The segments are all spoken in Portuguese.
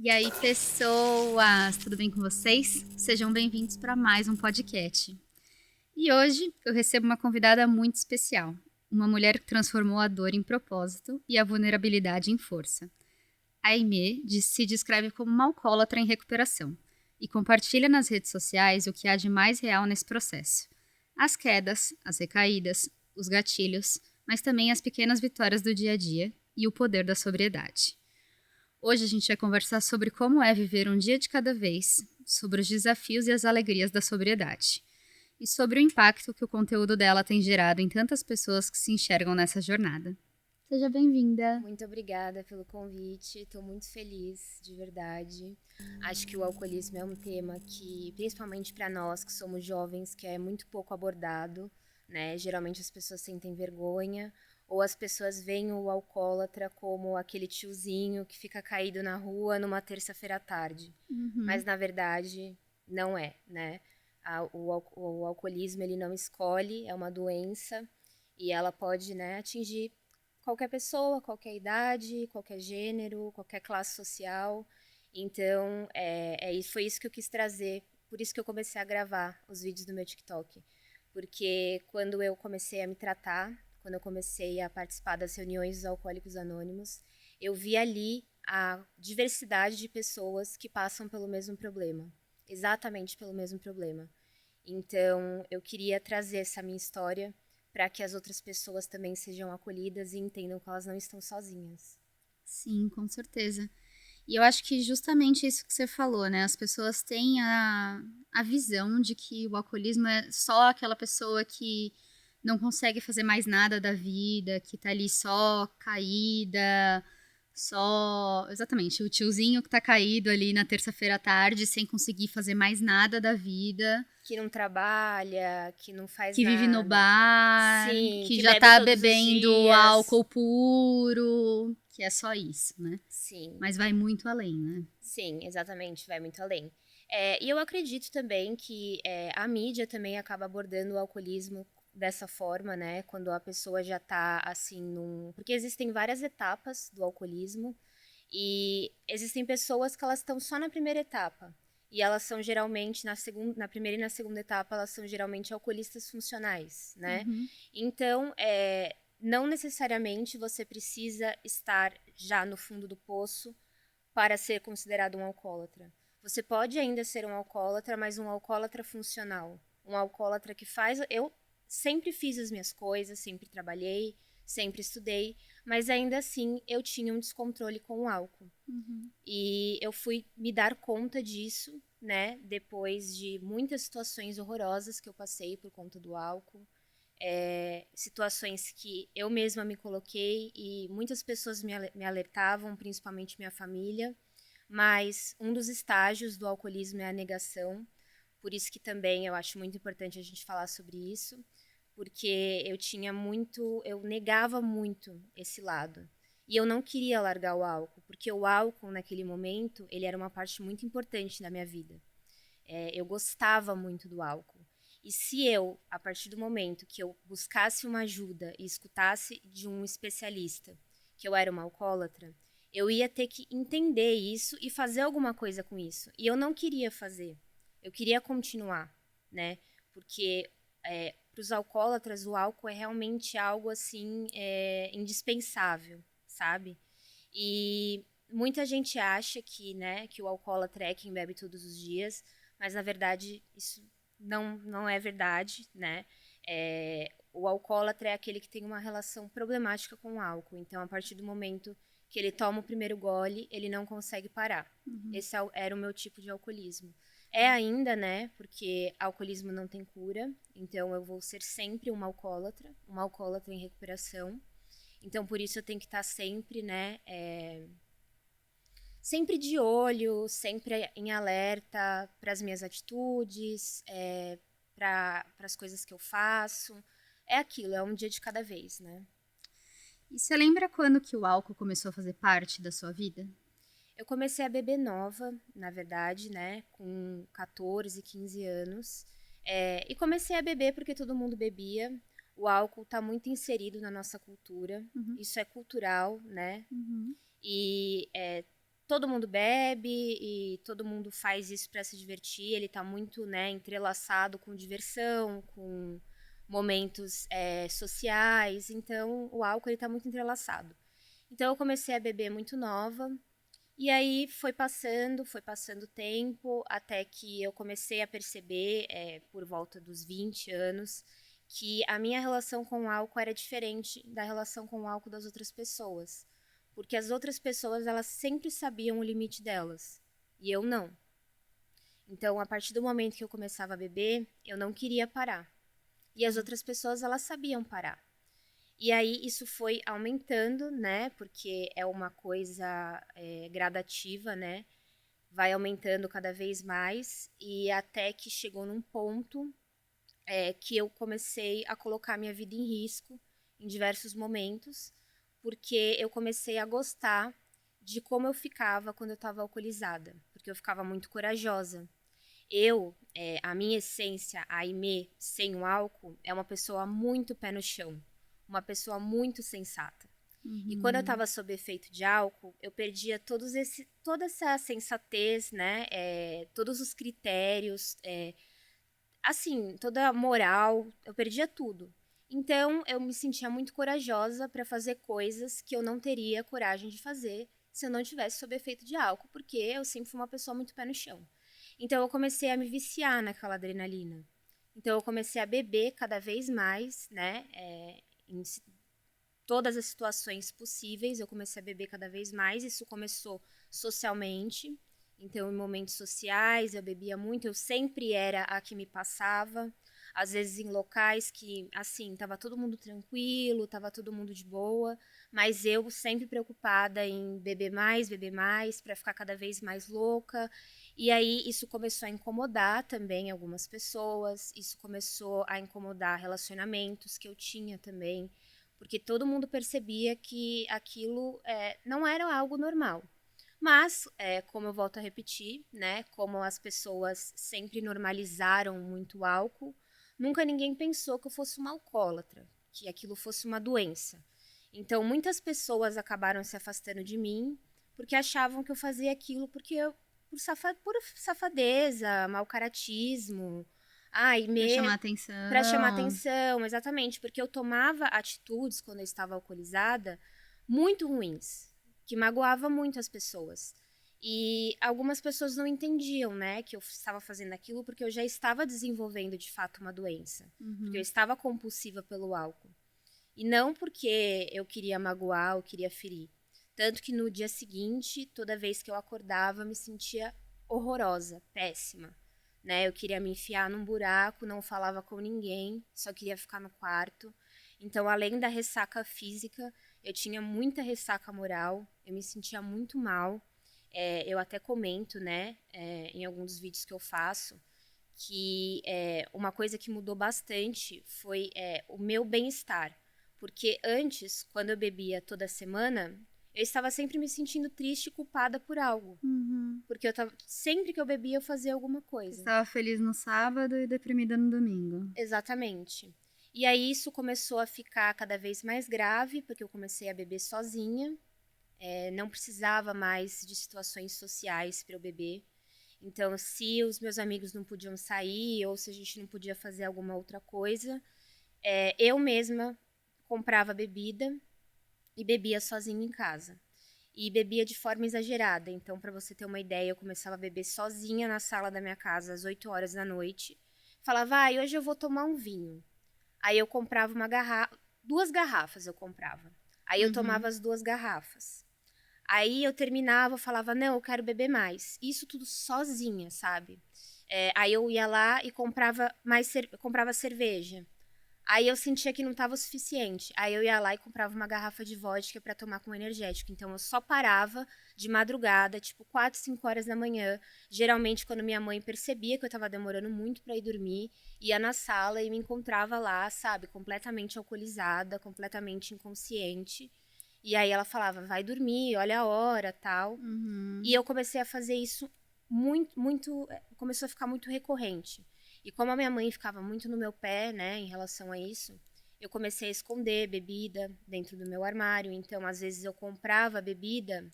E aí, pessoas, tudo bem com vocês? Sejam bem-vindos para mais um podcast. E hoje eu recebo uma convidada muito especial, uma mulher que transformou a dor em propósito e a vulnerabilidade em força. A Aimee se descreve como uma alcoólatra em recuperação e compartilha nas redes sociais o que há de mais real nesse processo. As quedas, as recaídas, os gatilhos, mas também as pequenas vitórias do dia a dia e o poder da sobriedade. Hoje a gente vai conversar sobre como é viver um dia de cada vez, sobre os desafios e as alegrias da sobriedade, e sobre o impacto que o conteúdo dela tem gerado em tantas pessoas que se enxergam nessa jornada. Seja bem-vinda! Muito obrigada pelo convite, estou muito feliz, de verdade. Acho que o alcoolismo é um tema que, principalmente para nós que somos jovens, que é muito pouco abordado, né? Geralmente as pessoas sentem vergonha, ou as pessoas veem o alcoólatra como aquele tiozinho que fica caído na rua numa terça-feira à tarde. Mas, na verdade, não é, né? O alcoolismo, ele não escolhe, é uma doença, e ela pode, né, atingir qualquer pessoa, qualquer idade, qualquer gênero, qualquer classe social. Então, foi isso que eu quis trazer. Por isso que eu comecei a gravar os vídeos do meu TikTok. Porque quando eu comecei a me tratar, quando eu comecei a participar das reuniões dos Alcoólicos Anônimos, eu vi ali a diversidade de pessoas que passam pelo mesmo problema. Exatamente pelo mesmo problema. Então, eu queria trazer essa minha história para que as outras pessoas também sejam acolhidas e entendam que elas não estão sozinhas. Sim, com certeza. E eu acho que justamente isso que você falou, né? As pessoas têm a visão de que o alcoolismo é só aquela pessoa que não consegue fazer mais nada da vida, que tá ali só caída, só. Exatamente, o tiozinho que tá caído ali na terça-feira à tarde sem conseguir fazer mais nada da vida. Que não trabalha, que não faz Que vive no nada. bar, Sim, que que já bebe tá todos os bebendo dias. álcool puro, que é só isso, né? Sim, Mas vai muito além, né? sim, exatamente, vai muito além. E eu acredito também que a mídia também acaba abordando o alcoolismo dessa forma, né? Quando a pessoa já tá assim num. Porque existem várias etapas do alcoolismo. E existem pessoas que elas estão só na primeira etapa. E elas são geralmente, na primeira e na segunda etapa, elas são geralmente alcoolistas funcionais, né? Então, não necessariamente você precisa estar já no fundo do poço para ser considerado um alcoólatra. Você pode ainda ser um alcoólatra, mas um alcoólatra funcional. Um alcoólatra que faz. Eu sempre fiz as minhas coisas, sempre trabalhei, sempre estudei, mas ainda assim eu tinha um descontrole com o álcool. E eu fui me dar conta disso, né, depois de muitas situações horrorosas que eu passei por conta do álcool. Situações que eu mesma me coloquei e muitas pessoas me alertavam, principalmente minha família. Mas um dos estágios do alcoolismo é a negação. Por isso que também eu acho muito importante a gente falar sobre isso, porque eu negava muito esse lado. E eu não queria largar o álcool, porque o álcool naquele momento, ele era uma parte muito importante da minha vida. Eu gostava muito do álcool. E se eu, a partir do momento que eu buscasse uma ajuda e escutasse de um especialista que eu era uma alcoólatra, eu ia ter que entender isso e fazer alguma coisa com isso. E eu não queria fazer. Eu queria continuar, né? Porque para os alcoólatras o álcool é realmente algo assim indispensável, sabe? E muita gente acha que, né, que o alcoólatra é quem bebe todos os dias, mas na verdade isso não é verdade, né? O alcoólatra é aquele que tem uma relação problemática com o álcool. Então, a partir do momento que ele toma o primeiro gole, ele não consegue parar. Esse era o meu tipo de alcoolismo. É ainda, né? Porque alcoolismo não tem cura. Então, eu vou ser sempre uma alcoólatra em recuperação. Então, por isso eu tenho que estar sempre, né? Sempre de olho, sempre em alerta para as minhas atitudes, para as coisas que eu faço. É aquilo, é um dia de cada vez, né? E você lembra quando que o álcool começou a fazer parte da sua vida? Eu comecei a beber nova, na verdade, né? Com 14, 15 anos. E comecei a beber porque todo mundo bebia. O álcool está muito inserido na nossa cultura. Isso é cultural, né? E todo mundo bebe e todo mundo faz isso para se divertir. Ele tá muito, né, entrelaçado com diversão, com momentos sociais. Então, o álcool ele tá muito entrelaçado. Então, eu comecei a beber muito nova. E aí foi passando o tempo, até que eu comecei a perceber, por volta dos 20 anos, que a minha relação com o álcool era diferente da relação com o álcool das outras pessoas. Porque as outras pessoas, elas sempre sabiam o limite delas, e eu não. Então, a partir do momento que eu começava a beber, eu não queria parar. E as outras pessoas, elas sabiam parar. E aí isso foi aumentando, né? Porque é uma coisa gradativa, né? Vai aumentando cada vez mais e até que chegou num ponto que eu comecei a colocar minha vida em risco em diversos momentos, porque eu comecei a gostar de como eu ficava quando eu estava alcoolizada, porque eu ficava muito corajosa. A minha essência, a Aimee, sem o álcool, é uma pessoa muito pé no chão, uma pessoa muito sensata. E quando eu estava sob efeito de álcool, eu perdia toda essa sensatez, né? Todos os critérios, assim, toda a moral, eu perdia tudo. Então, eu me sentia muito corajosa para fazer coisas que eu não teria coragem de fazer se eu não tivesse sob efeito de álcool, porque eu sempre fui uma pessoa muito pé no chão. Então, eu comecei a me viciar naquela adrenalina. Então, eu comecei a beber cada vez mais, né? Em todas as situações possíveis, eu comecei a beber cada vez mais. Isso começou socialmente. Então, em momentos sociais, eu bebia muito. Eu sempre era a que me passava. Às vezes em locais que, assim, tava todo mundo tranquilo, tava todo mundo de boa, mas eu sempre preocupada em beber mais, para ficar cada vez mais louca. E aí isso começou a incomodar também algumas pessoas, isso começou a incomodar relacionamentos que eu tinha também, porque todo mundo percebia que aquilo não era algo normal. Mas, como eu volto a repetir, né, como as pessoas sempre normalizaram muito o álcool, nunca ninguém pensou que eu fosse uma alcoólatra, que aquilo fosse uma doença. Então, muitas pessoas acabaram se afastando de mim porque achavam que eu fazia aquilo por safadeza, mau caratismo, Pra chamar para chamar atenção. atenção, exatamente, porque eu tomava atitudes quando eu estava alcoolizada muito ruins, que magoava muito as pessoas. E algumas pessoas não entendiam, né, que eu estava fazendo aquilo porque eu já estava desenvolvendo de fato uma doença, porque eu estava compulsiva pelo álcool. E não porque eu queria magoar ou queria ferir. Tanto que no dia seguinte, toda vez que eu acordava, eu me sentia horrorosa, péssima. Né? Eu queria me enfiar num buraco, não falava com ninguém, só queria ficar no quarto. Então, além da ressaca física, eu tinha muita ressaca moral, eu me sentia muito mal. Eu até comento, né, em alguns dos vídeos que eu faço, que uma coisa que mudou bastante foi o meu bem-estar. Porque antes, quando eu bebia toda semana, eu estava sempre me sentindo triste e culpada por algo. Porque sempre que eu bebia, eu fazia alguma Você coisa. estava feliz no sábado e deprimida no domingo. Exatamente. E aí isso começou a ficar cada vez mais grave, porque eu comecei a beber sozinha. Não precisava mais de situações sociais para eu beber. Então, se os meus amigos não podiam sair ou se a gente não podia fazer alguma outra coisa, eu mesma comprava bebida e bebia sozinha em casa. E bebia de forma exagerada. Então, para você ter uma ideia, eu começava a beber sozinha na sala da minha casa às 8 horas da noite. Falava, hoje eu vou tomar um vinho. Aí eu comprava uma garrafa, 2 garrafas eu comprava. Aí eu tomava as 2 garrafas. Aí eu terminava, falava, não, eu quero beber mais. Isso tudo sozinha, sabe? Aí eu ia lá e comprava cerveja. Aí eu sentia que não estava o suficiente. Aí eu ia lá e comprava uma garrafa de vodka para tomar com energético. Então eu só parava de madrugada, tipo 4, 5 horas da manhã. Geralmente quando minha mãe percebia que eu estava demorando muito para ir dormir, ia na sala e me encontrava lá, sabe, completamente alcoolizada, completamente inconsciente. E aí ela falava: "Vai dormir, olha a hora", tal. E eu comecei a fazer isso começou a ficar muito recorrente. E como a minha mãe ficava muito no meu pé, né, em relação a isso, eu comecei a esconder bebida dentro do meu armário. Então, às vezes eu comprava bebida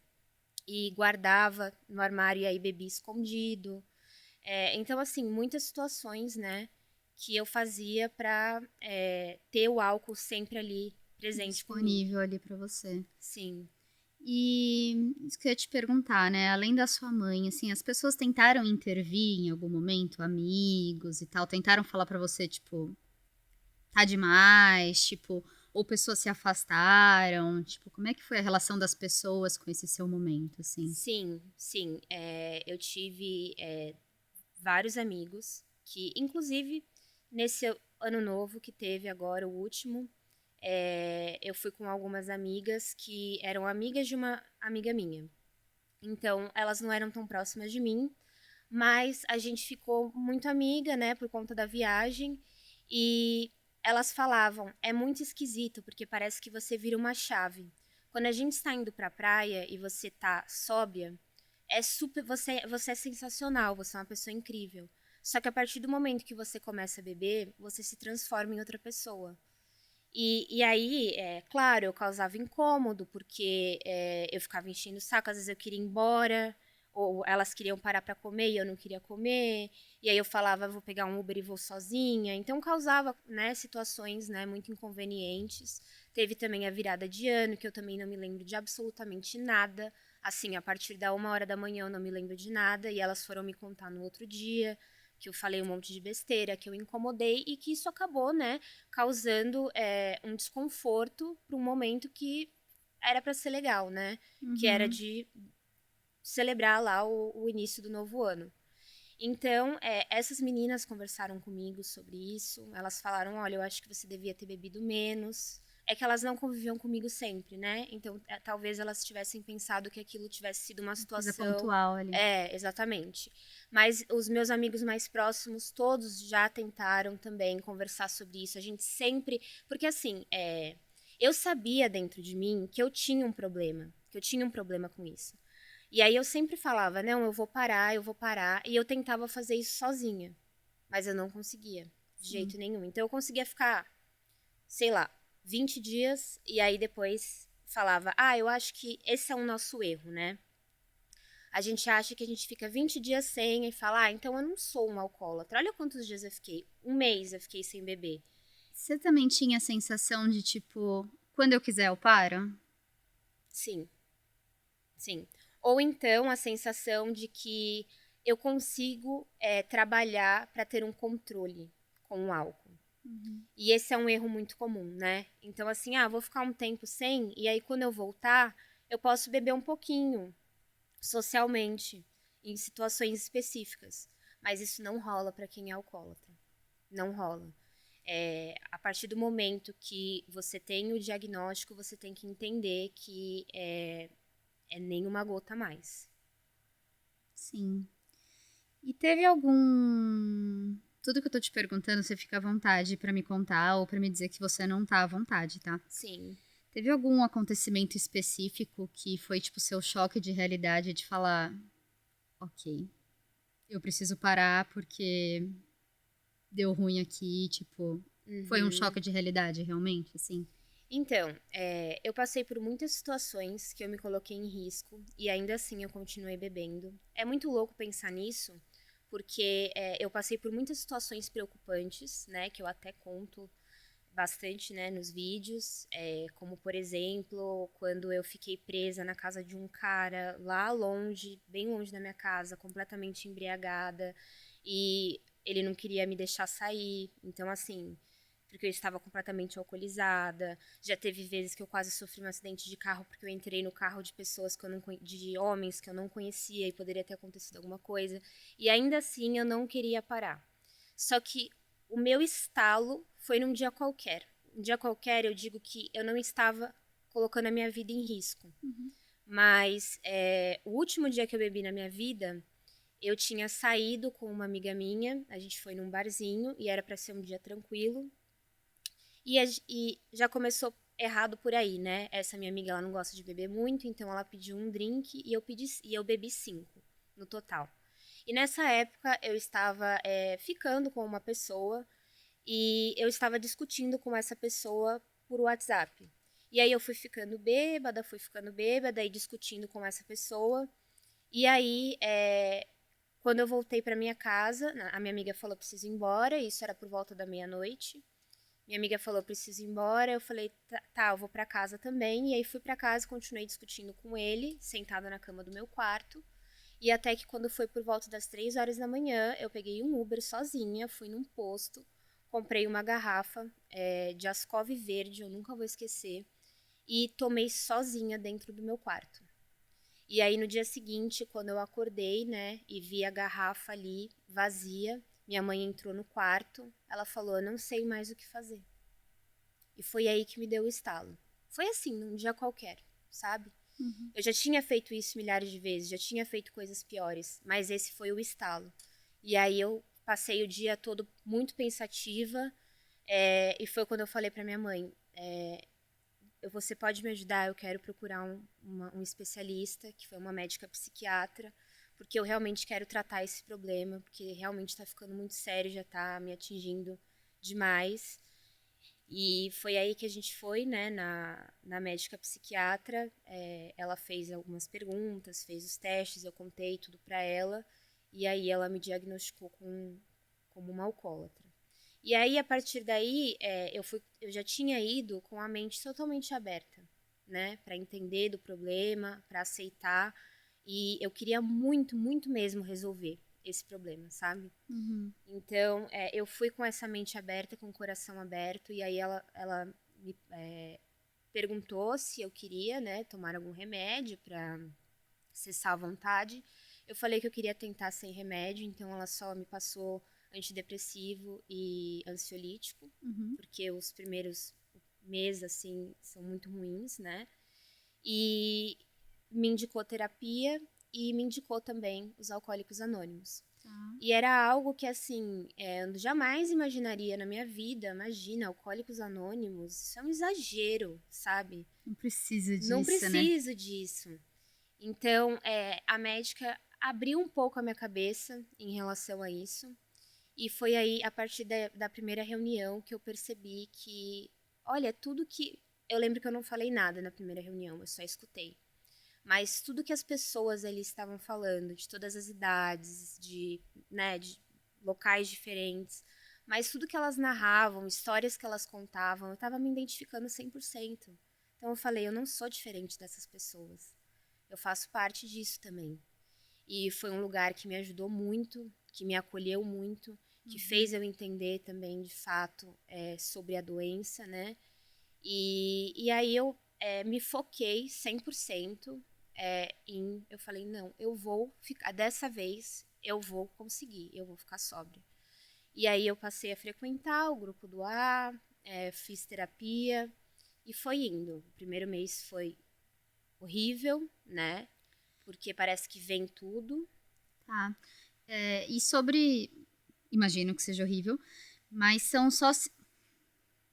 e guardava no armário e aí bebia escondido. Então, assim, muitas situações, né, que eu fazia para ter o álcool sempre ali presente comigo. Disponível ali pra você. Sim. E isso que eu ia te perguntar, né, além da sua mãe, assim, as pessoas tentaram intervir em algum momento, amigos e tal, tentaram falar pra você, tipo, tá demais, tipo, ou pessoas se afastaram, tipo, como é que foi a relação das pessoas com esse seu momento, assim? Sim, sim. Eu tive vários amigos que, inclusive, nesse ano novo que teve agora, o último, eu fui com algumas amigas que eram amigas de uma amiga minha. Então, elas não eram tão próximas de mim, mas a gente ficou muito amiga, né, por conta da viagem. E elas falavam, é muito esquisito, porque parece que você vira uma chave. Quando a gente está indo pra praia e você tá sóbria, você é sensacional, você é uma pessoa incrível. Só que a partir do momento que você começa a beber, você se transforma em outra pessoa. E aí, claro, eu causava incômodo, porque eu ficava enchendo o saco, às vezes eu queria ir embora, ou elas queriam parar para comer e eu não queria comer, e aí eu falava, vou pegar um Uber e vou sozinha, então causava, né, situações, né, muito inconvenientes. Teve também a virada de ano, que eu também não me lembro de absolutamente nada, assim, a partir da 1 hora da manhã eu não me lembro de nada, e elas foram me contar no outro dia, que eu falei um monte de besteira, que eu incomodei, e que isso acabou, né, causando um desconforto para um momento que era para ser legal, né? Que era Uhum. de celebrar lá o início do novo ano. Então, essas meninas conversaram comigo sobre isso. Elas falaram: olha, eu acho que você devia ter bebido menos. É que elas não conviviam comigo sempre, né? Então, talvez elas tivessem pensado que aquilo tivesse sido uma Coisa situação. pontual ali. Exatamente. Mas os meus amigos mais próximos, todos já tentaram também conversar sobre isso. A gente sempre. Porque, assim, eu sabia dentro de mim que eu tinha um problema. Que eu tinha um problema com isso. E aí eu sempre falava, não, eu vou parar, eu vou parar. E eu tentava fazer isso sozinha. Mas eu não conseguia, de Sim. jeito nenhum. Então eu conseguia ficar, sei lá, 20 dias e aí depois falava, eu acho que esse é o nosso erro, né? A gente acha que a gente fica 20 dias sem e fala, então eu não sou um alcoólatra. Olha quantos dias eu fiquei. Um mês eu fiquei sem beber. Você também tinha a sensação de, tipo, quando eu quiser eu paro? Sim, sim. Ou então a sensação de que eu consigo trabalhar para ter um controle com o álcool. Uhum. E esse é um erro muito comum, né? Então, assim, vou ficar um tempo sem, e aí quando eu voltar, eu posso beber um pouquinho, socialmente, em situações específicas. Mas isso não rola para quem é alcoólatra. Não rola. A partir do momento que você tem o diagnóstico, você tem que entender que é nem uma gota a mais. Sim. E teve algum. Tudo que eu tô te perguntando, você fica à vontade pra me contar ou pra me dizer que você não tá à vontade, tá? Sim. Teve algum acontecimento específico que foi, tipo, seu choque de realidade de falar: ok, eu preciso parar porque deu ruim aqui, tipo. Foi um Uhum. choque de realidade, realmente, assim? Então, eu passei por muitas situações que eu me coloquei em risco e ainda assim eu continuei bebendo. É muito louco pensar nisso, porque eu passei por muitas situações preocupantes, né, que eu até conto bastante, né, nos vídeos, como por exemplo, quando eu fiquei presa na casa de um cara lá longe, bem longe da minha casa, completamente embriagada, e ele não queria me deixar sair. Então, assim, porque eu estava completamente alcoolizada. Já teve vezes que eu quase sofri um acidente de carro porque eu entrei no carro de pessoas que eu não de homens que eu não conhecia e poderia ter acontecido alguma coisa. E ainda assim eu não queria parar. Só que o meu estalo foi num dia qualquer. Um dia qualquer eu digo que eu não estava colocando a minha vida em risco. Uhum. Mas o último dia que eu bebi na minha vida, eu tinha saído com uma amiga minha, a gente foi num barzinho e era para ser um dia tranquilo. E já começou errado por aí, né? Essa minha amiga, ela não gosta de beber muito, então ela pediu um drink e eu bebi 5 no total. E nessa época eu estava ficando com uma pessoa e eu estava discutindo com essa pessoa por WhatsApp. E aí eu fui ficando bêbada e discutindo com essa pessoa. E aí, quando eu voltei para minha casa, a minha amiga falou, preciso ir embora, isso era por volta da meia-noite. Minha amiga falou, preciso ir embora, eu falei, tá, eu vou para casa também. E aí fui para casa, continuei discutindo com ele, sentada na cama do meu quarto. E até que quando foi por volta das 3 horas da manhã, eu peguei um Uber sozinha, fui num posto, comprei uma garrafa de Ascov verde, eu nunca vou esquecer, e tomei sozinha dentro do meu quarto. E aí no dia seguinte, quando eu acordei, né, e vi a garrafa ali vazia, minha mãe entrou no quarto, ela falou, eu não sei mais o que fazer. E foi aí que me deu o estalo. Foi assim, num dia qualquer, sabe? Uhum. Eu já tinha feito isso milhares de vezes, já tinha feito coisas piores, mas esse foi o estalo. E aí eu passei o dia todo muito pensativa, e foi quando eu falei pra minha mãe, você pode me ajudar, eu quero procurar um especialista, que foi uma médica psiquiatra, porque eu realmente quero tratar esse problema, porque realmente está ficando muito sério, já está me atingindo demais. E foi aí que a gente foi, né, na médica psiquiatra, ela fez algumas perguntas, fez os testes, eu contei tudo para ela, e aí ela me diagnosticou como uma alcoólatra. E aí, a partir daí, eu já tinha ido com a mente totalmente aberta, né, para entender do problema, para aceitar, e eu queria muito, muito mesmo resolver esse problema, sabe? Uhum. Então, eu fui com essa mente aberta, com o coração aberto, e aí ela me perguntou se eu queria, né, tomar algum remédio para cessar a vontade. Eu falei que eu queria tentar sem remédio, então ela só me passou antidepressivo e ansiolítico, Uhum. porque os primeiros meses, assim, são muito ruins, né? E me indicou terapia e me indicou também os Alcoólicos Anônimos. Tá. E era algo que, assim, eu jamais imaginaria na minha vida. Imagina, Alcoólicos Anônimos, isso é um exagero, sabe? Não precisa Não disso, né? preciso disso. Então, a médica abriu um pouco a minha cabeça em relação a isso. E foi aí, a partir da primeira reunião, que eu percebi que, olha, tudo que. Eu lembro que eu não falei nada na primeira reunião, eu só escutei. Mas tudo que as pessoas ali estavam falando, de todas as idades, né, de locais diferentes, mas tudo que elas narravam, histórias que elas contavam, eu estava me identificando 100%. Então eu falei, eu não sou diferente dessas pessoas. Eu faço parte disso também. E foi um lugar que me ajudou muito, que me acolheu muito, que fez eu entender também, de fato, sobre a doença, né? E aí eu me foquei 100% eu falei, não, eu vou ficar, dessa vez eu vou conseguir, eu vou ficar sóbria. E aí eu passei a frequentar o grupo do A, fiz terapia e foi indo. O primeiro mês foi horrível, né? Porque parece que vem tudo. Tá. E sobre. Imagino que seja horrível, mas são só.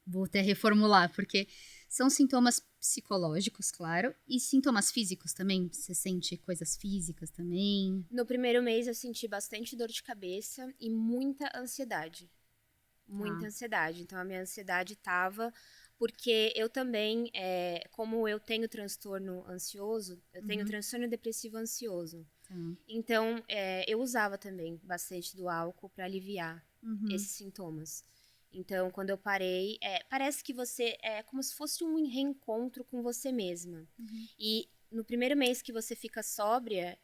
Vou até reformular, porque são sintomas psicológicos, claro, e sintomas físicos também. Você sente coisas físicas também? No primeiro mês eu senti bastante dor de cabeça e muita ansiedade. Muita Tá. ansiedade. Então a minha ansiedade tava porque eu também, como eu tenho transtorno ansioso, eu tenho transtorno depressivo ansioso. Tá. Então eu usava também bastante do álcool para aliviar Uhum. esses sintomas. Então, quando eu parei, parece que você é como se fosse um reencontro com você mesma. E no primeiro mês que você fica sóbria,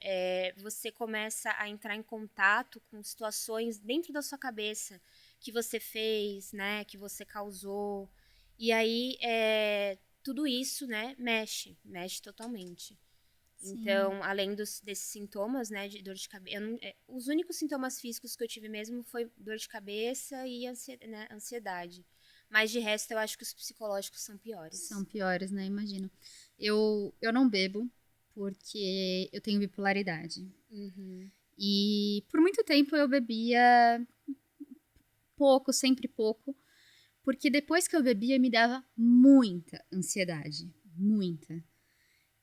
você começa a entrar em contato com situações dentro da sua cabeça que você fez, né, que você causou. E aí, tudo isso, né, mexe totalmente. Sim. Então, além desses sintomas, né, de dor de cabeça, os únicos sintomas físicos que eu tive mesmo foi dor de cabeça e ansiedade. Mas de resto, eu acho que os psicológicos são São piores. piores, né? Imagino. Eu não bebo porque eu tenho bipolaridade. Uhum. E por muito tempo eu bebia pouco, sempre pouco, porque depois que eu bebia me dava muita ansiedade, muita.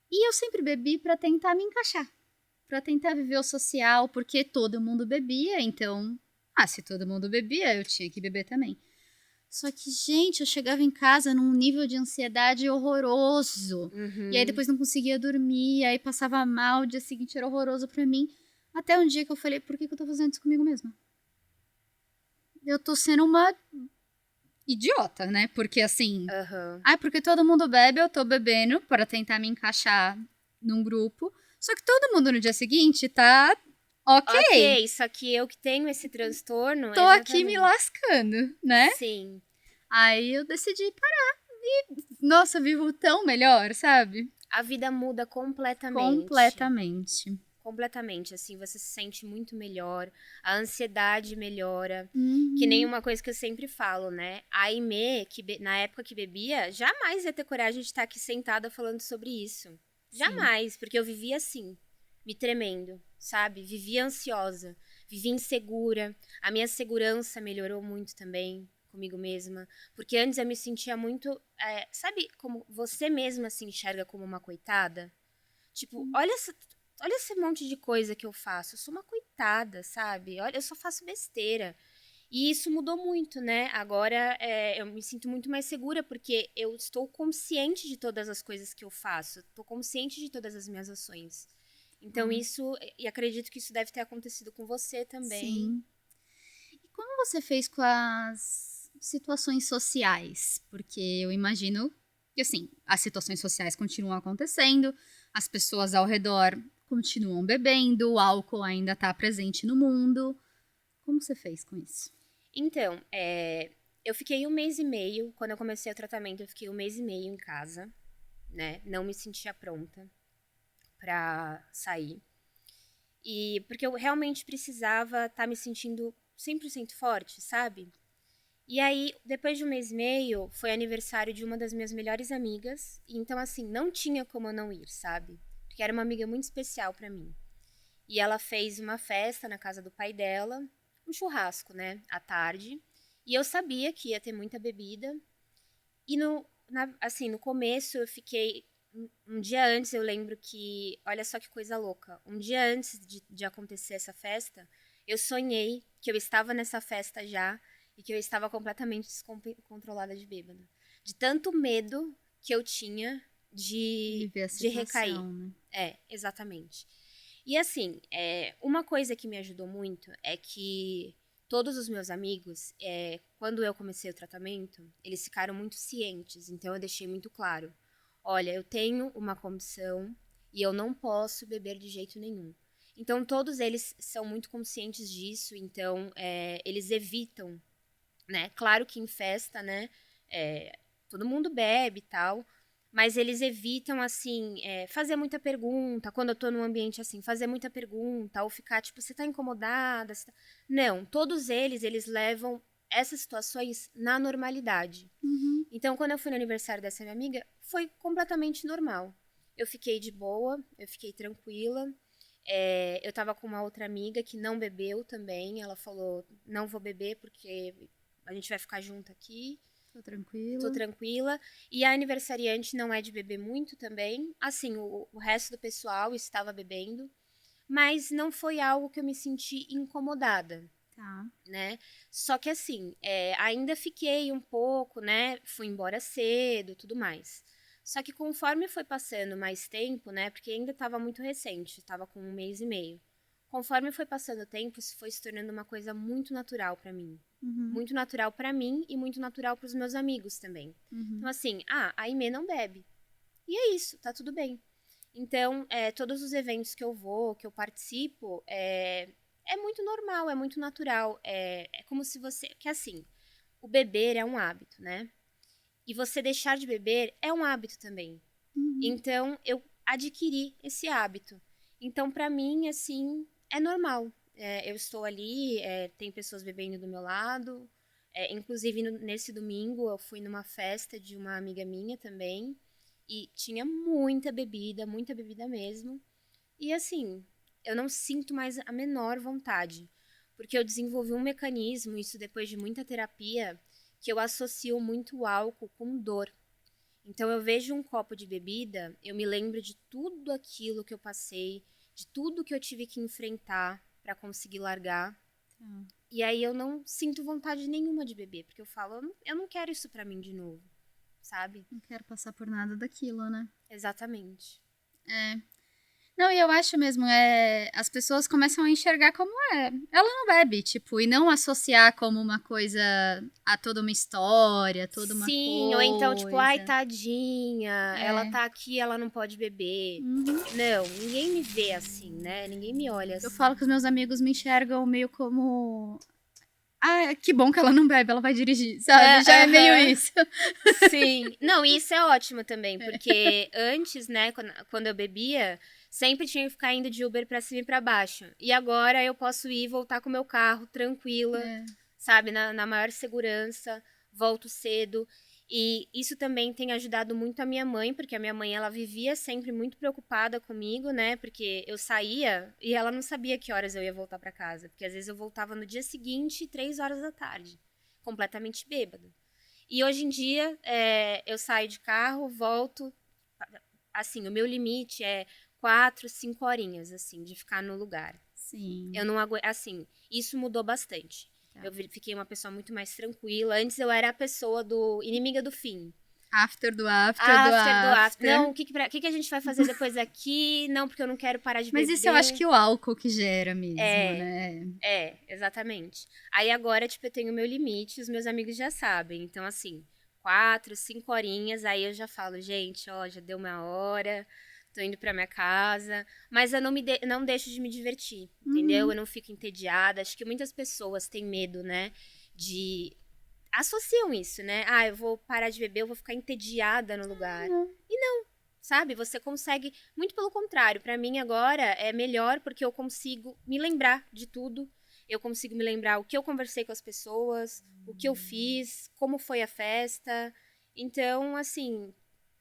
E eu sempre bebi para tentar me encaixar, para tentar viver o social, porque todo mundo bebia, então, se todo mundo bebia, eu tinha que beber também. Só que, gente, eu chegava em casa num nível de ansiedade horroroso. E aí depois não conseguia dormir, aí passava mal, o dia seguinte era horroroso pra mim. Até um dia que eu falei, por que eu tô fazendo isso comigo mesma? Eu tô sendo uma idiota, né? Porque assim, porque todo mundo bebe, eu tô bebendo para tentar me encaixar num grupo. Só que todo mundo no dia seguinte tá ok. Só que eu que tenho esse transtorno. Tô aqui me lascando, né? Sim. Aí eu decidi parar. E, nossa, vivo tão melhor, sabe? A vida muda completamente. Completamente, assim, você se sente muito melhor, a ansiedade melhora, que nem uma coisa que eu sempre falo, né? A Aimee, na época que bebia, jamais ia ter coragem de estar aqui sentada falando sobre isso. Jamais, porque eu vivia assim, me tremendo, sabe? Vivia ansiosa, vivia insegura, a minha segurança melhorou muito também comigo mesma, porque antes eu me sentia muito, sabe como você mesma se enxerga como uma coitada? Tipo, olha esse monte de coisa que eu faço. Eu sou uma coitada, sabe? Olha, eu só faço besteira. E isso mudou muito, né? Agora eu me sinto muito mais segura porque eu estou consciente de todas as coisas que eu faço. Estou consciente de todas as minhas ações. Então isso, e acredito que isso deve ter acontecido com você também. Sim. E como você fez com as situações sociais? Porque eu imagino que, assim, as situações sociais continuam acontecendo, as pessoas ao redor continuam bebendo, o álcool ainda está presente no mundo. Como você fez com isso? Então, eu fiquei 1 mês e meio, quando eu comecei o tratamento, eu fiquei 1 mês e meio em casa, né? Não me sentia pronta pra sair. E porque eu realmente precisava estar me sentindo 100% forte, sabe? E aí, depois de 1 mês e meio, foi aniversário de uma das minhas melhores amigas. E então, assim, não tinha como eu não ir, sabe? Porque era uma amiga muito especial pra mim. E ela fez uma festa na casa do pai dela, um churrasco, né, à tarde. E eu sabia que ia ter muita bebida. E assim, no começo eu fiquei. Um dia antes eu lembro que. Olha só que coisa louca. Um dia antes de acontecer essa festa, eu sonhei que eu estava nessa festa já e que eu estava completamente descontrolada de bêbada. De tanto medo que eu tinha de recair. Né? Exatamente. E assim, uma coisa que me ajudou muito é que todos os meus amigos, quando eu comecei o tratamento, eles ficaram muito cientes. Então eu deixei muito claro: olha, eu tenho uma condição e eu não posso beber de jeito nenhum. Então todos eles são muito conscientes disso. Então eles evitam, né? Claro que em festa, né? Todo mundo bebe e tal. Mas eles evitam, assim, fazer muita pergunta. Quando eu tô num ambiente assim, fazer muita pergunta. Ou ficar, tipo, você tá incomodada? Não, todos eles levam essas situações na normalidade. Então, quando eu fui no aniversário dessa minha amiga, foi completamente normal. Eu fiquei de boa, eu fiquei tranquila. Eu tava com uma outra amiga que não bebeu também. Ela falou, não vou beber porque a gente vai ficar junto aqui. Tô tranquila. E a aniversariante não é de beber muito também. Assim, o resto do pessoal estava bebendo. Mas não foi algo que eu me senti incomodada. Tá. Né? Só que assim, ainda fiquei um pouco, né? Fui embora cedo, tudo mais. Só que conforme foi passando mais tempo, né? Porque ainda estava muito recente, estava com 1 mês e meio. Conforme foi passando o tempo, isso foi se tornando uma coisa muito natural para mim. Muito natural para mim e muito natural para os meus amigos também. Então assim, a Aimee não bebe. E é isso, tá tudo bem. Então, todos os eventos que eu vou, que eu participo, é muito normal, é muito natural. É como se você... Que assim, o beber é um hábito, né? E você deixar de beber é um hábito também. Então, eu adquiri esse hábito. Então, pra mim, assim, é normal. Eu estou ali, tem pessoas bebendo do meu lado. Inclusive, nesse domingo, eu fui numa festa de uma amiga minha também. E tinha muita bebida mesmo. E assim, eu não sinto mais a menor vontade. Porque eu desenvolvi um mecanismo, isso depois de muita terapia, que eu associo muito o álcool com dor. Então eu vejo um copo de bebida, eu me lembro de tudo aquilo que eu passei, de tudo que eu tive que enfrentar para conseguir largar. E aí eu não sinto vontade nenhuma de beber, porque eu falo, eu não quero isso pra mim de novo, sabe? Não quero passar por nada daquilo, né? Exatamente. É. Não, e eu acho mesmo, as pessoas começam a enxergar como ela não bebe, tipo, e não associar como uma coisa a toda uma história, toda uma Sim, ou então, tipo, ai, coisa. tadinha, ela tá aqui, ela não pode beber. Uhum. Não, ninguém me vê assim, né? Ninguém me olha Eu assim. falo que os meus amigos me enxergam meio como. Ah, que bom que ela não bebe, ela vai dirigir, sabe? Já é meio Aham. isso. Sim. Não, e isso é ótimo também, porque antes, né, quando eu bebia, sempre tinha que ficar indo de Uber pra cima e pra baixo. E agora eu posso ir e voltar com o meu carro tranquila, É. sabe, na maior segurança, volto cedo. E isso também tem ajudado muito a minha mãe, porque a minha mãe, ela vivia sempre muito preocupada comigo, né? Porque eu saía e ela não sabia que horas eu ia voltar pra casa. Porque às vezes eu voltava no dia seguinte, 3 horas da tarde, completamente bêbada. E hoje em dia, eu saio de carro, volto. Assim, o meu limite é 4, 5 horinhas, assim, de ficar no lugar. Sim. Eu não aguento. Assim, isso mudou bastante. Tá. Eu fiquei uma pessoa muito mais tranquila. Antes eu era a pessoa do inimiga do fim. After do after do After do after. after. Não, o que a gente vai fazer depois aqui? Não, porque eu não quero parar de Mas isso eu acho beber. que o álcool que gera mesmo, É, né? exatamente. Aí agora, tipo, eu tenho o meu limite, os meus amigos já sabem. Então, assim, 4, 5 horinhas, aí eu já falo, gente, ó, já deu uma hora, tô indo pra minha casa. Mas eu não deixo de me divertir, entendeu? Uhum. Eu não fico entediada. Acho que muitas pessoas têm medo, né, de... Associam isso, né? Ah, eu vou parar de beber, eu vou ficar entediada no lugar. E não, sabe? Você consegue, muito pelo contrário, pra mim agora é melhor porque eu consigo me lembrar de tudo. Eu consigo me lembrar o que eu conversei com as pessoas, o que eu fiz, como foi a festa. Então, assim,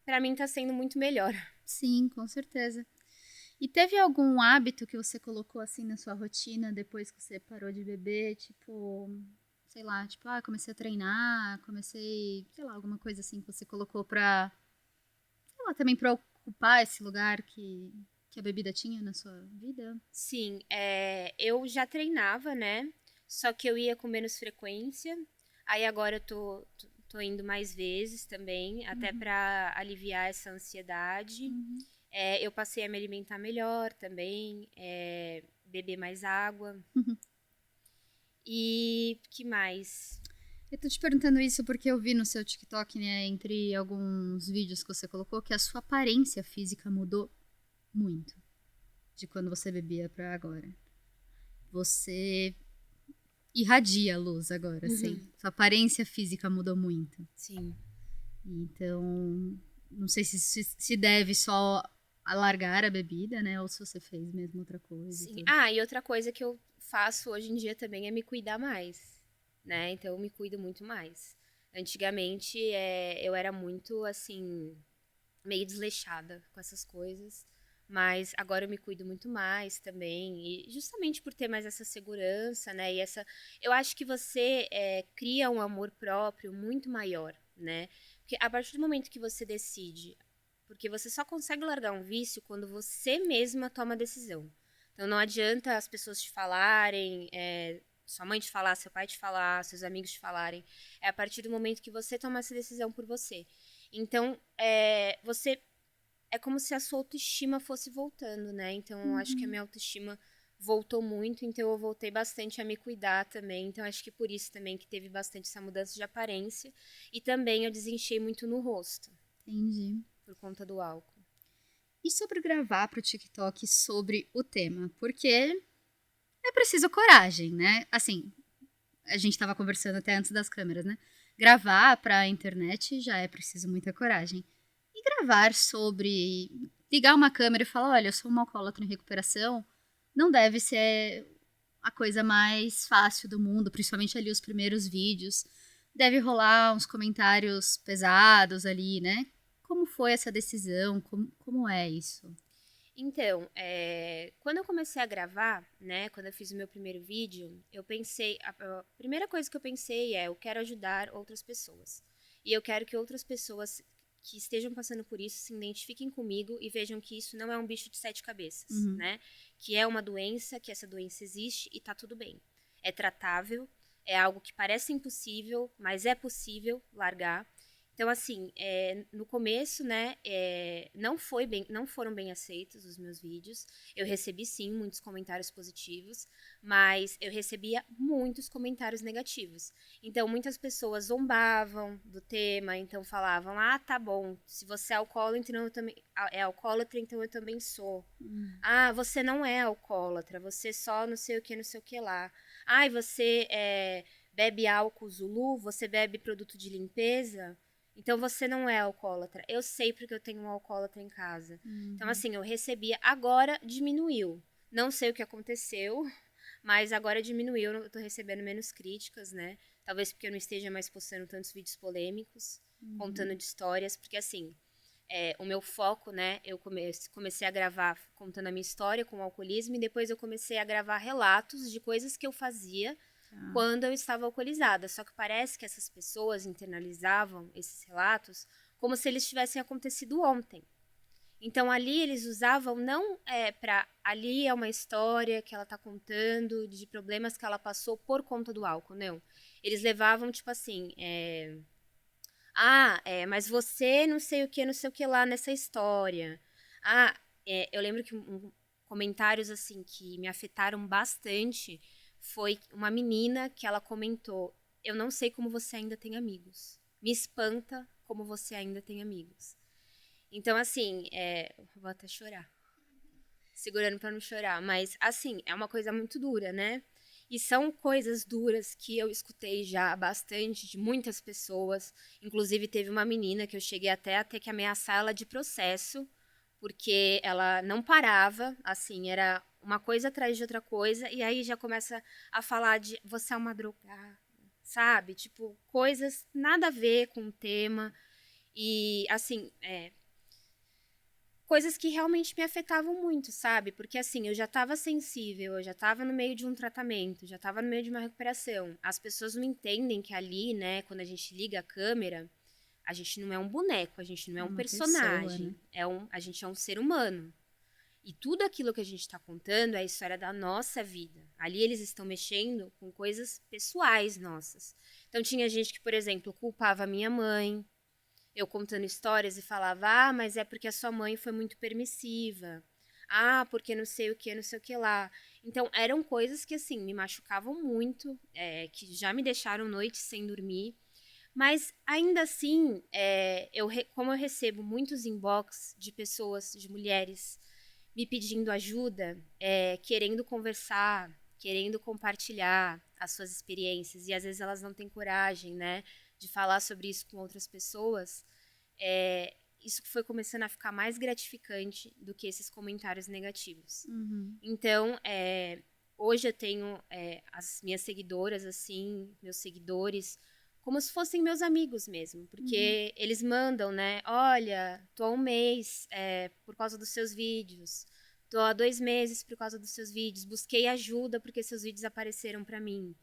pra mim tá sendo muito melhor. Sim, com certeza. E teve algum hábito que você colocou assim na sua rotina depois que você parou de beber? Tipo, sei lá, tipo, comecei a treinar, comecei, sei lá, alguma coisa assim que você colocou pra, sei lá, também pra ocupar esse lugar que a bebida tinha na sua vida? Sim, eu já treinava, né? Só que eu ia com menos frequência. Aí agora eu tô indo mais vezes também, até pra aliviar essa ansiedade. Uhum. Eu passei a me alimentar melhor também, beber mais água. E que mais? Eu tô te perguntando isso porque eu vi no seu TikTok, né, entre alguns vídeos que você colocou, que a sua aparência física mudou muito de quando você bebia pra agora. Você irradia luz agora, assim. Sua aparência física mudou muito. Sim. Então, não sei se deve só a largar a bebida, né, ou se você fez mesmo outra coisa e Sim. tudo. Ah, e outra coisa que eu faço hoje em dia também é me cuidar mais, né? Então eu me cuido muito mais. Antigamente, eu era muito, assim, meio desleixada com essas coisas. Mas agora eu me cuido muito mais também. E justamente por ter mais essa segurança, né? E essa. Eu acho que você cria um amor próprio muito maior, né? Porque a partir do momento que você decide. Porque você só consegue largar um vício quando você mesma toma a decisão. Então não adianta as pessoas te falarem, sua mãe te falar, seu pai te falar, seus amigos te falarem. É a partir do momento que você toma essa decisão por você. Então, você é como se a sua autoestima fosse voltando, né? Então, eu acho que a minha autoestima voltou muito, então eu voltei bastante a me cuidar também. Então, acho que por isso também que teve bastante essa mudança de aparência. E também eu desinchei muito no rosto, Entendi. por conta do álcool. E sobre gravar pro TikTok sobre o tema? Porque é preciso coragem, né? Assim, a gente tava conversando até antes das câmeras, né? Gravar pra internet já é preciso muita coragem. E gravar sobre. Ligar uma câmera e falar: olha, eu sou uma alcoólatra em recuperação, não deve ser a coisa mais fácil do mundo, principalmente ali os primeiros vídeos. Deve rolar uns comentários pesados ali, né? Como foi essa decisão? Como é isso? Então, quando eu comecei a gravar, né, quando eu fiz o meu primeiro vídeo, eu pensei, a primeira coisa que eu pensei eu quero ajudar outras pessoas. E eu quero que outras pessoas que estejam passando por isso se identifiquem comigo e vejam que isso não é um bicho de 7 cabeças, Uhum. né? Que é uma doença, que essa doença existe e tá tudo bem. é tratável, é algo que parece impossível, mas é possível largar. Então, assim, no começo, né, não foram bem aceitos os meus vídeos. Eu recebi, sim, muitos comentários positivos, mas eu recebia muitos comentários negativos. Então, muitas pessoas zombavam do tema, então falavam, ah, tá bom, se você é alcoólatra, então eu também sou. Ah, você não é alcoólatra, você só não sei o que lá. Ah, e você bebe álcool Zulu, você bebe produto de limpeza... Então, você não é alcoólatra. Eu sei porque eu tenho um alcoólatra em casa. Então, assim, eu recebia. Agora diminuiu. Não sei o que aconteceu, mas agora diminuiu. Eu tô recebendo menos críticas, né? Talvez porque eu não esteja mais postando tantos vídeos polêmicos, contando de histórias. Porque, assim, o meu foco, né? Eu comecei a gravar contando a minha história com o alcoolismo. E depois eu comecei a gravar relatos de coisas que eu fazia quando eu estava alcoolizada. Só que parece que essas pessoas internalizavam esses relatos como se eles tivessem acontecido ontem. Então, ali eles usavam não ali é uma história que ela está contando de problemas que ela passou por conta do álcool, não. Eles levavam, tipo assim, mas você não sei o que lá nessa história. Eu lembro que comentários, assim, que me afetaram bastante foi uma menina que ela comentou: eu não sei como você ainda tem amigos. Me espanta como você ainda tem amigos. Então, assim, vou até chorar. Segurando pra não chorar. Mas, assim, é uma coisa muito dura, né? E são coisas duras que eu escutei já bastante de muitas pessoas. Inclusive, teve uma menina que eu cheguei até a ter que ameaçar ela de processo, porque ela não parava, assim, era uma coisa atrás de outra coisa, e aí já começa a falar de você é uma drogada, sabe? Tipo, coisas nada a ver com o tema. E, assim, coisas que realmente me afetavam muito, sabe? Porque, assim, eu já estava sensível, eu já estava no meio de um tratamento, já estava no meio de uma recuperação. As pessoas não entendem que ali, né, quando a gente liga a câmera, a gente não é um boneco, a gente não é um personagem, pessoa, né? A gente é um ser humano. E tudo aquilo que a gente está contando é a história da nossa vida. Ali eles estão mexendo com coisas pessoais nossas. Então tinha gente que, por exemplo, culpava a minha mãe, eu contando histórias e falava, mas é porque a sua mãe foi muito permissiva. Porque não sei o que lá. Então, eram coisas que, assim, me machucavam muito, que já me deixaram noites sem dormir. Mas, ainda assim, como eu recebo muitos inbox de pessoas, de mulheres, me pedindo ajuda, querendo conversar, querendo compartilhar as suas experiências, e às vezes elas não têm coragem, né, de falar sobre isso com outras pessoas, isso foi começando a ficar mais gratificante do que esses comentários negativos. Então, hoje eu tenho as minhas seguidoras, assim, meus seguidores, como se fossem meus amigos mesmo, porque eles mandam, né, olha, tô há 1 mês por causa dos seus vídeos, tô há 2 meses por causa dos seus vídeos, busquei ajuda porque seus vídeos apareceram pra mim.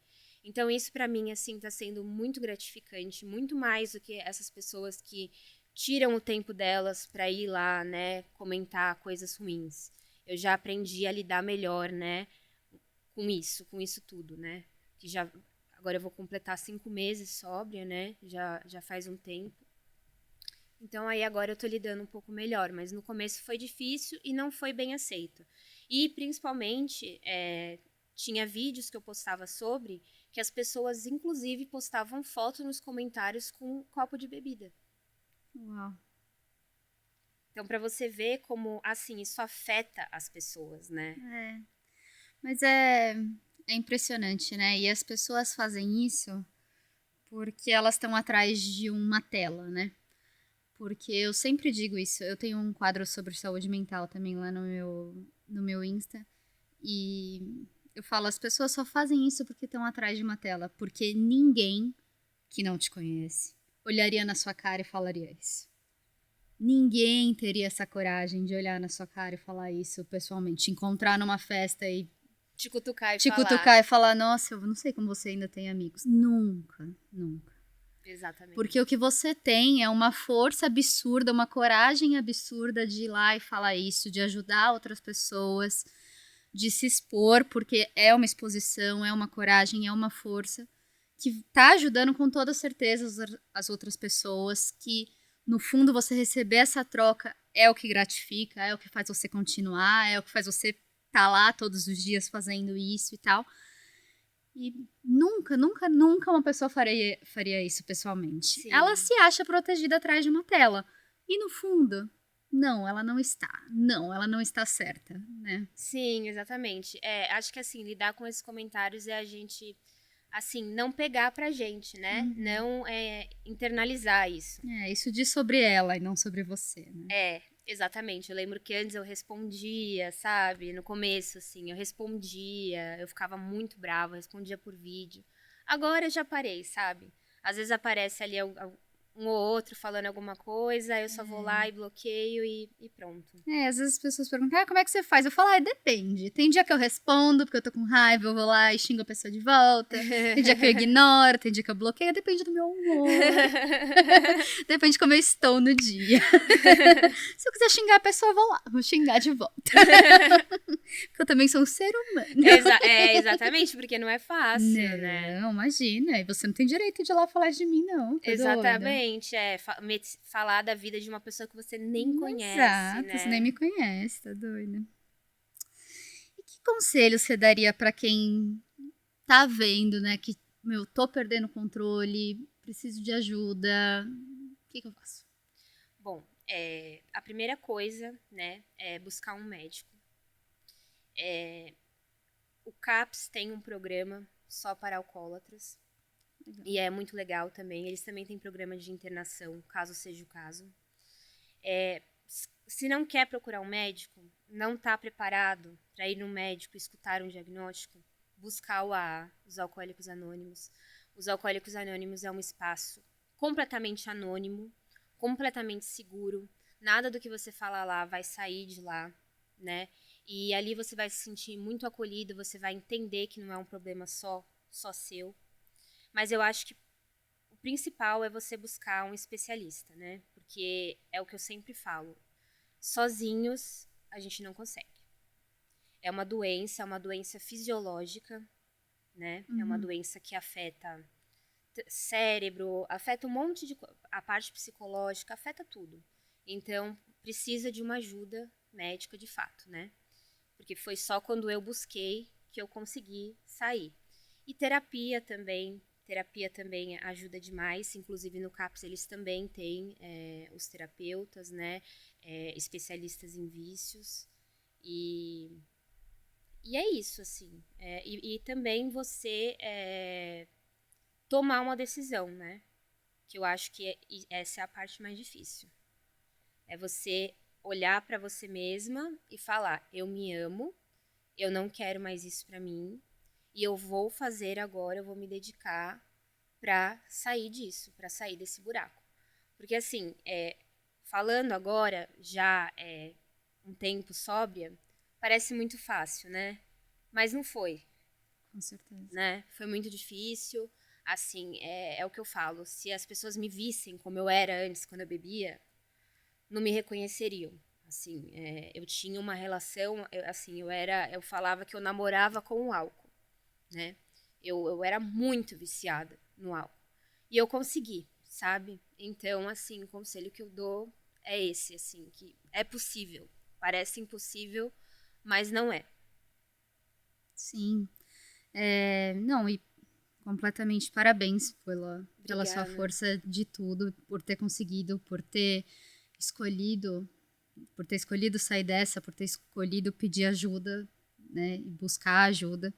Então isso pra mim, assim, tá sendo muito gratificante, muito mais do que essas pessoas que tiram o tempo delas pra ir lá, né, comentar coisas ruins. Eu já aprendi a lidar melhor, né, com isso tudo, né, que já... Agora eu vou completar 5 meses sóbria, né? Já faz um tempo. Então aí agora eu tô lidando um pouco melhor, mas no começo foi difícil e não foi bem aceito. E principalmente tinha vídeos que eu postava sobre que as pessoas inclusive postavam foto nos comentários com um copo de bebida. Uau. Então pra você ver como, assim, isso afeta as pessoas, né? Mas é impressionante, né? E as pessoas fazem isso porque elas estão atrás de uma tela, né? Porque eu sempre digo isso. Eu tenho um quadro sobre saúde mental também lá no meu Insta. E eu falo, as pessoas só fazem isso porque estão atrás de uma tela. Porque ninguém que não te conhece olharia na sua cara e falaria isso. Ninguém teria essa coragem de olhar na sua cara e falar isso pessoalmente. Te encontrar numa festa e Te cutucar e falar, nossa, eu não sei como você ainda tem amigos. Nunca, nunca. Exatamente. Porque o que você tem é uma força absurda, uma coragem absurda de ir lá e falar isso, de ajudar outras pessoas. de se expor, porque é uma exposição, é uma coragem, é uma força que tá ajudando com toda certeza as outras pessoas, que no fundo você receber essa troca é o que gratifica, é o que faz você continuar, é o que faz você tá lá todos os dias fazendo isso e tal. E nunca, nunca, nunca uma pessoa faria isso pessoalmente. Sim. Ela se acha protegida atrás de uma tela. E no fundo, não, ela não está. Não, ela não está certa, né? Sim, exatamente. Acho que assim, lidar com esses comentários é a gente, assim, não pegar pra gente, né? Não internalizar isso. Isso diz sobre ela e não sobre você, né? Exatamente. Eu lembro que antes eu respondia, sabe? No começo, assim, eu respondia, eu ficava muito brava, eu respondia por vídeo. Agora eu já parei, sabe? Às vezes aparece ali um ou outro falando alguma coisa, eu só vou lá e bloqueio e pronto. Às vezes as pessoas perguntam, como é que você faz? Eu falo, depende. Tem dia que eu respondo, porque eu tô com raiva, eu vou lá e xingo a pessoa de volta. Tem dia que eu ignoro, tem dia que eu bloqueio, depende do meu humor. Depende de como eu estou no dia. Se eu quiser xingar a pessoa, eu vou lá, vou xingar de volta. Porque eu também sou um ser humano. Exatamente, porque não é fácil, né? Não, imagina. E você não tem direito de ir lá falar de mim, não. Exatamente, falar da vida de uma pessoa que você nem conhece, exato, né? Você nem me conhece, tá doida. E que conselho você daria pra quem tá vendo, né, que, tô perdendo o controle, preciso de ajuda, o que eu faço? Bom, a primeira coisa, né, é buscar um médico. O CAPS tem um programa só para alcoólatras. Legal. E é muito legal também. Eles também têm programa de internação, caso seja o caso. Se não quer procurar um médico, não está preparado para ir no médico e escutar um diagnóstico, buscar o AA, os Alcoólicos Anônimos. Os Alcoólicos Anônimos é um espaço completamente anônimo, completamente seguro. Nada do que você fala lá vai sair de lá, né? E ali você vai se sentir muito acolhido, você vai entender que não é um problema só seu. Mas eu acho que o principal é você buscar um especialista, né? Porque é o que eu sempre falo. Sozinhos, a gente não consegue. É uma doença fisiológica, né? É uma doença que afeta cérebro, afeta um monte de coisa. A parte psicológica, afeta tudo. Então, precisa de uma ajuda médica de fato, né? Porque foi só quando eu busquei que eu consegui sair. E terapia também ajuda demais. Inclusive no CAPS eles também têm os terapeutas, né? Especialistas em vícios. E é isso, assim. E também você tomar uma decisão, né? Que eu acho que essa é a parte mais difícil. É você olhar para você mesma e falar, eu me amo, eu não quero mais isso para mim, e eu vou fazer agora, eu vou me dedicar para sair disso, para sair desse buraco. Porque assim, falando agora, já um tempo sóbria, parece muito fácil, né? Mas não foi. Com certeza. Né? Foi muito difícil. Assim, é o que eu falo. Se as pessoas me vissem como eu era antes, quando eu bebia, não me reconheceriam. Assim, eu tinha uma relação, eu falava que eu namorava com o álcool, né? Eu era muito viciada no álcool. E eu consegui, sabe? Então, assim, o conselho que eu dou é esse, assim, que é possível. Parece impossível, mas não é. Sim. Não, e completamente parabéns pela sua força de tudo, por ter conseguido, por ter escolhido sair dessa, por ter escolhido pedir ajuda, né, e buscar ajuda,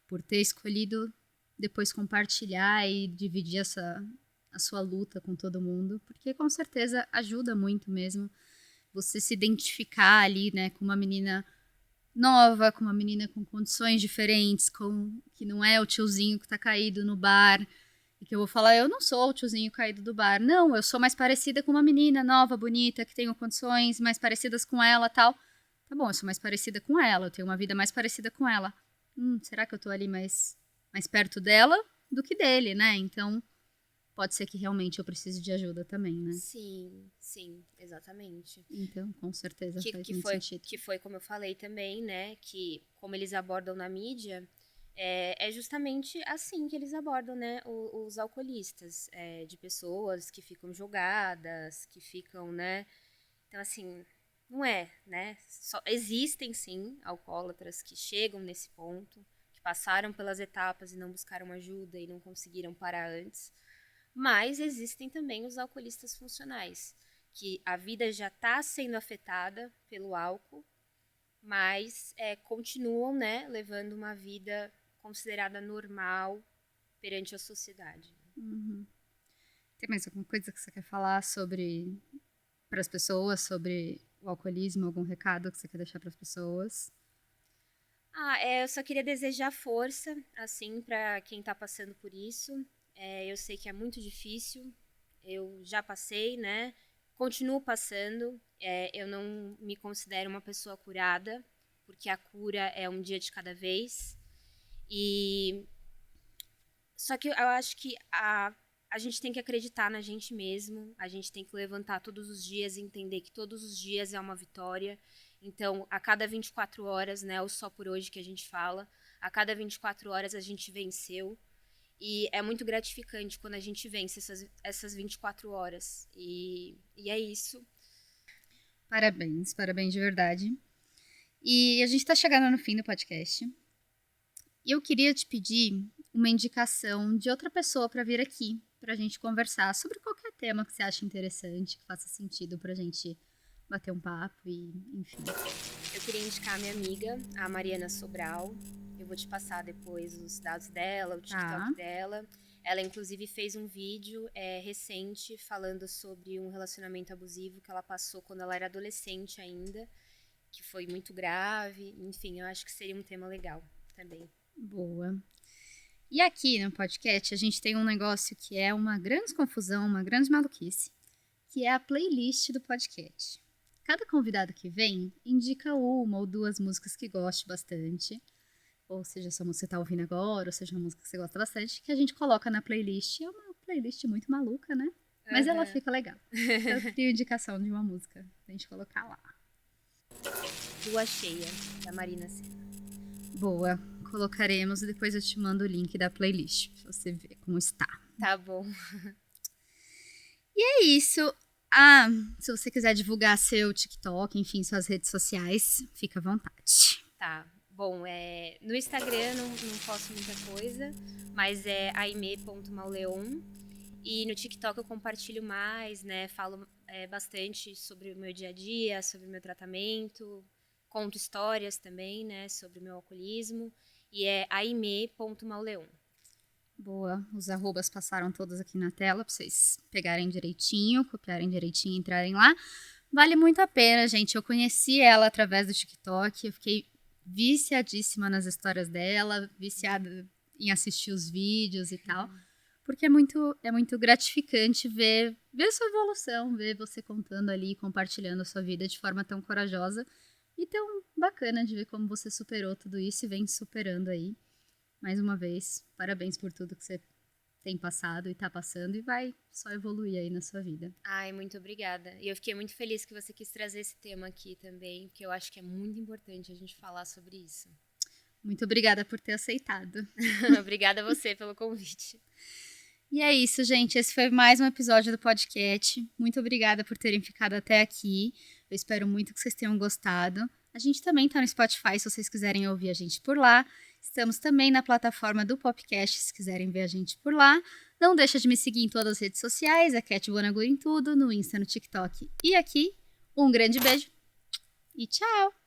por ter escolhido depois compartilhar e dividir a sua luta com todo mundo, porque com certeza ajuda muito mesmo você se identificar ali, né, com uma menina nova, com uma menina com condições diferentes, que não é o tiozinho que tá caído no bar, e que eu vou falar, eu não sou o tiozinho caído do bar, não, eu sou mais parecida com uma menina nova, bonita, que tenho condições mais parecidas com ela, tal. Tá bom, eu sou mais parecida com ela, eu tenho uma vida mais parecida com ela. Será que eu tô ali mais perto dela do que dele, né? Então, pode ser que realmente eu precise de ajuda também, né? Sim, exatamente. Então, com certeza faz muito sentido. Que foi como eu falei também, né? Que como eles abordam na mídia, é justamente assim que eles abordam, né? Os alcoolistas, de pessoas que ficam jogadas, que ficam, né? Então, assim, não é, né? Existem, sim, alcoólatras que chegam nesse ponto, que passaram pelas etapas e não buscaram ajuda e não conseguiram parar antes. Mas existem também os alcoolistas funcionais, que a vida já está sendo afetada pelo álcool, mas continuam, né, levando uma vida considerada normal perante a sociedade. Uhum. Tem mais alguma coisa que você quer falar sobre para as pessoas, sobre o alcoolismo, algum recado que você quer deixar para as pessoas? Eu só queria desejar força, assim, para quem está passando por isso. Eu sei que é muito difícil, eu já passei, né? Continuo passando. Eu não me considero uma pessoa curada, porque a cura é um dia de cada vez. Só que eu acho que a gente tem que acreditar na gente mesmo, a gente tem que levantar todos os dias e entender que todos os dias é uma vitória. Então, a cada 24 horas, né, o só por hoje que a gente fala, a cada 24 horas a gente venceu. E é muito gratificante quando a gente vence essas 24 horas. E é isso. Parabéns de verdade. E a gente está chegando no fim do podcast. E eu queria te pedir uma indicação de outra pessoa para vir aqui, para a gente conversar sobre qualquer tema que você acha interessante, que faça sentido para a gente bater um papo e, enfim. Eu queria indicar a minha amiga, a Mariana Sobral. Eu vou te passar depois os dados dela, o TikTok dela. Ela, inclusive, fez um vídeo recente falando sobre um relacionamento abusivo que ela passou quando ela era adolescente ainda, que foi muito grave. Enfim, eu acho que seria um tema legal também. Boa. E aqui no podcast a gente tem um negócio que é uma grande confusão, uma grande maluquice, que é a playlist do podcast. Cada convidado que vem indica uma ou duas músicas que goste bastante, ou seja, essa música que você tá ouvindo agora, ou seja, uma música que você gosta bastante, que a gente coloca na playlist. É uma playlist muito maluca, né? Mas ela fica legal. Eu tenho indicação de uma música pra gente colocar lá. Lua Cheia, da Marina Sena. Boa. Colocaremos e depois eu te mando o link da playlist pra você ver como está. Tá bom. E é isso. Se você quiser divulgar seu TikTok, enfim, suas redes sociais, fica à vontade. Tá. Bom, no Instagram não posto muita coisa, mas é aime.mauleon. E no TikTok eu compartilho mais, né? Falo bastante sobre o meu dia a dia, sobre o meu tratamento. Conto histórias também, né? Sobre o meu alcoolismo. E é aime.mauleon. Boa. Os arrobas passaram todos aqui na tela pra vocês pegarem direitinho, copiarem direitinho e entrarem lá. Vale muito a pena, gente. Eu conheci ela através do TikTok. Eu fiquei viciadíssima nas histórias dela, viciada em assistir os vídeos e tal. Porque é muito gratificante ver sua evolução, ver você contando ali, compartilhando a sua vida de forma tão corajosa e tão bacana de ver como você superou tudo isso e vem superando aí. Mais uma vez, parabéns por tudo que você tem passado e tá passando e vai só evoluir aí na sua vida. Ai, muito obrigada. E eu fiquei muito feliz que você quis trazer esse tema aqui também, porque eu acho que é muito importante a gente falar sobre isso. Muito obrigada por ter aceitado. Obrigada a você pelo convite. E é isso, gente. Esse foi mais um episódio do podcast. Muito obrigada por terem ficado até aqui. Eu espero muito que vocês tenham gostado. A gente também tá no Spotify, se vocês quiserem ouvir a gente por lá. Estamos também na plataforma do Popcast, se quiserem ver a gente por lá. Não deixa de me seguir em todas as redes sociais, a Cat Bonagura em tudo, no Insta, no TikTok e aqui. Um grande beijo e tchau!